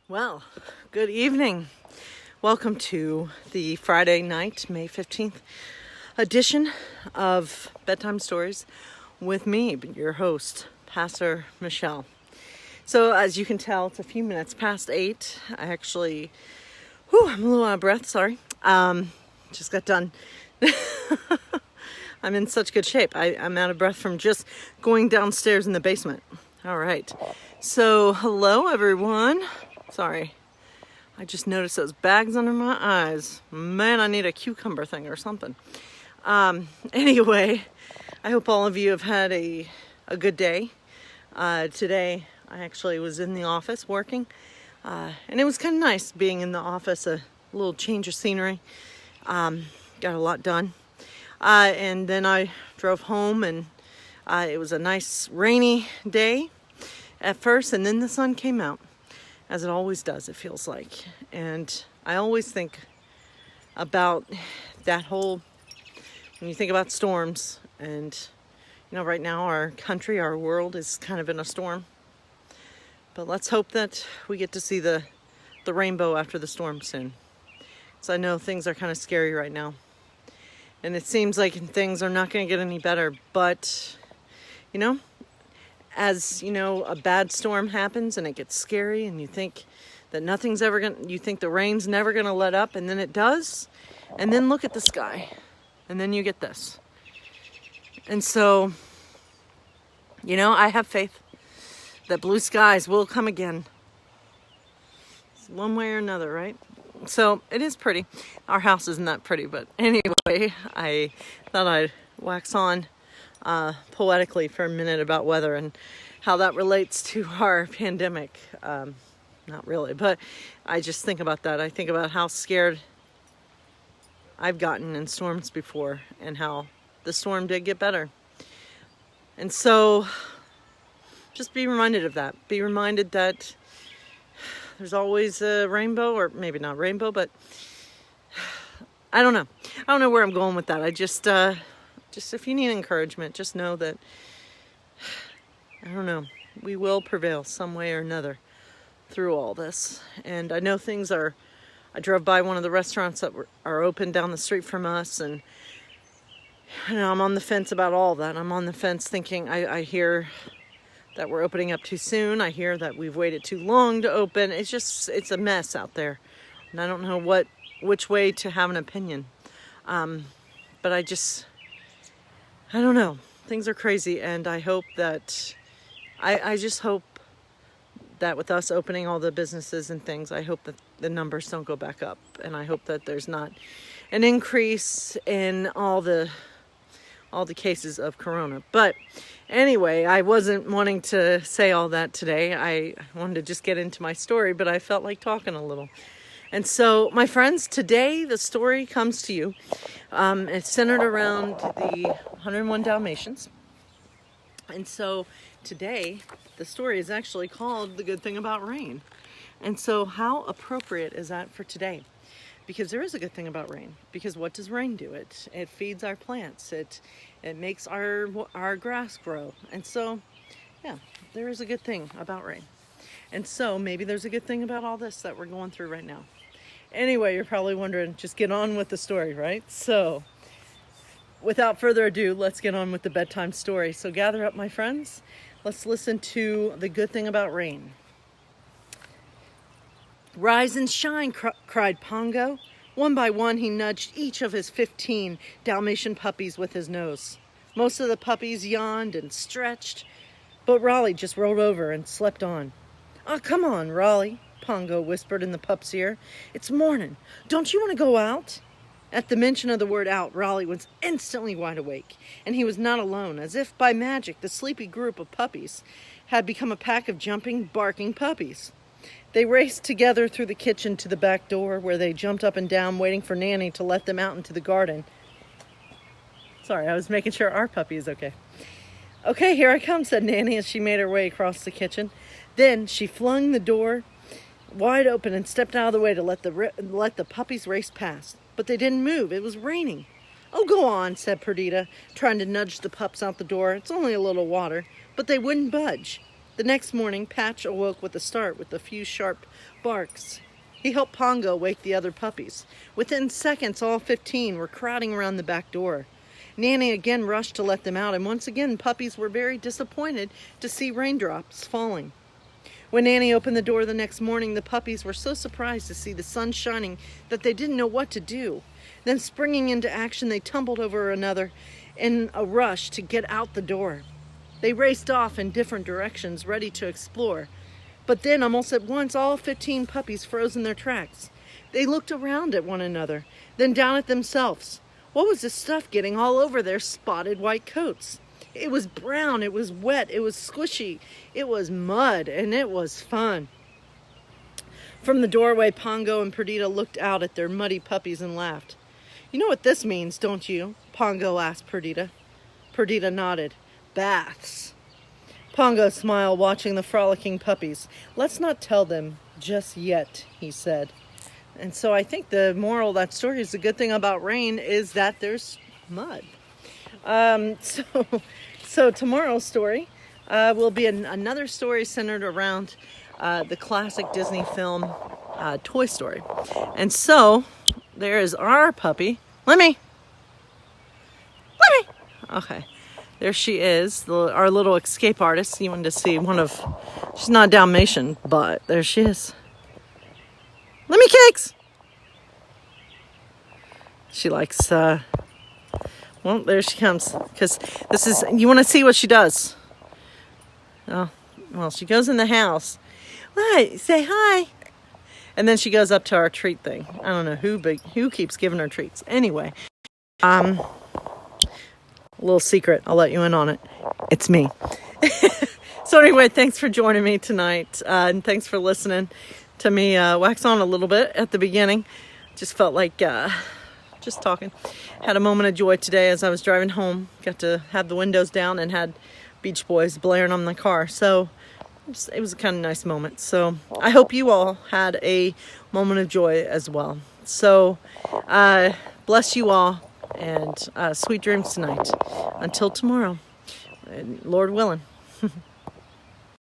Well, good evening. Welcome to the Friday night, May 15th edition of Bedtime Stories with me, your host, Pastor Michelle. So as you can tell, it's a few minutes past 8. I'm a little out of breath, sorry. Just got done. I'm in such good shape. I'm out of breath from just going downstairs in the basement. All right. So, hello everyone. Sorry. I just noticed those bags under my eyes. Man, I need a cucumber thing or something. Anyway, I hope all of you have had a good day. Today, I actually was in the office working. And it was kind of nice being in the office, a little change of scenery. Got a lot done. And then I drove home and it was a nice rainy day at first, and then the sun came out, as it always does, it feels like. And I always think about that when you think about storms, and right now our country, our world is kind of in a storm. But let's hope that we get to see the rainbow after the storm soon. So I know things are kind of scary right now. And it seems like things are not going to get any better. But, as a bad storm happens and it gets scary and you think that you think the rain's never going to let up, and then it does. And then look at the sky. And then you get this. And so, I have faith that blue skies will come again. One way or another, right? So it is pretty. Our house isn't that pretty, but anyway, I thought I'd wax on poetically for a minute about weather and how that relates to our pandemic. Not really, but I just think about that. I think about how scared I've gotten in storms before and how the storm did get better. And so just be reminded of that. Be reminded that there's always a rainbow, or maybe not rainbow, but I don't know. I don't know where I'm going with that. I just if you need encouragement, just know that, I don't know, we will prevail some way or another through all this. And I know I drove by one of the restaurants that are open down the street from us, and I'm on the fence about all that. I'm on the fence thinking, I hear that we're opening up too soon. I hear that we've waited too long to open. It's a mess out there. And I don't know which way to have an opinion. But I don't know. Things are crazy, and I hope that, I just hope that with us opening all the businesses and things, I hope that the numbers don't go back up. And I hope that there's not an increase in all the cases of corona. But anyway, I wasn't wanting to say all that today. I wanted to just get into my story, but I felt like talking a little. And so, my friends, today the story comes to you. It's centered around the 101 Dalmatians. And so today, the story is actually called The Good Thing About Rain. And so how appropriate is that for today? Because there is a good thing about rain. Because what does rain do? It feeds our plants. It makes our grass grow. And so, yeah, there is a good thing about rain. And so maybe there's a good thing about all this that we're going through right now. Anyway, you're probably wondering, just get on with the story, right? So, without further ado, let's get on with the bedtime story. So gather up, my friends. Let's listen to The Good Thing About Rain. "Rise and shine," cried Pongo. One by one, he nudged each of his 15 Dalmatian puppies with his nose. Most of the puppies yawned and stretched, but Raleigh just rolled over and slept on. "Oh, come on, Raleigh," Pongo whispered in the pup's ear. "It's morning. Don't you want to go out?" At the mention of the word out, Raleigh was instantly wide awake, and he was not alone. As if by magic, the sleepy group of puppies had become a pack of jumping, barking puppies. They raced together through the kitchen to the back door, where they jumped up and down, waiting for Nanny to let them out into the garden. Sorry, I was making sure our puppy is okay. "Okay, here I come," said Nanny as she made her way across the kitchen. Then she flung the door wide open and stepped out of the way to let the puppies race past. But they didn't move. It was raining. "Oh, go on," said Perdita, trying to nudge the pups out the door. "It's only a little water." But they wouldn't budge. The next morning, Patch awoke with a start with a few sharp barks. He helped Pongo wake the other puppies. Within seconds, all 15 were crowding around the back door. Nanny again rushed to let them out, and once again, puppies were very disappointed to see raindrops falling. When Nanny opened the door the next morning, the puppies were so surprised to see the sun shining that they didn't know what to do. Then, springing into action, they tumbled over another in a rush to get out the door. They raced off in different directions, ready to explore. But then, almost at once, all 15 puppies froze in their tracks. They looked around at one another, then down at themselves. What was this stuff getting all over their spotted white coats? It was brown, it was wet, it was squishy, it was mud, and it was fun. From the doorway, Pongo and Perdita looked out at their muddy puppies and laughed. "You know what this means, don't you?" Pongo asked Perdita. Perdita nodded. "Baths." Pongo smiled, watching the frolicking puppies. "Let's not tell them just yet," he said. And so I think the moral of that story is the good thing about rain is that there's mud. So tomorrow's story will be another story centered around the classic Disney film Toy Story. And so there is our puppy. Lemmy! Okay. There she is, our little escape artist. You wanted to see she's not a Dalmatian, but there she is. Lemmy Cakes! She likes, well, there she comes. Because you want to see what she does. Oh, well, she goes in the house. What? Say hi. And then she goes up to our treat thing. I don't know who keeps giving her treats. Anyway, a little secret. I'll let you in on it. It's me. So anyway, thanks for joining me tonight. And thanks for listening to me wax on a little bit at the beginning. Just felt like just talking. Had a moment of joy today as I was driving home. Got to have the windows down and had Beach Boys blaring on the car. So it was a kind of nice moment. So I hope you all had a moment of joy as well. So bless you all and sweet dreams tonight. Until tomorrow, Lord willing.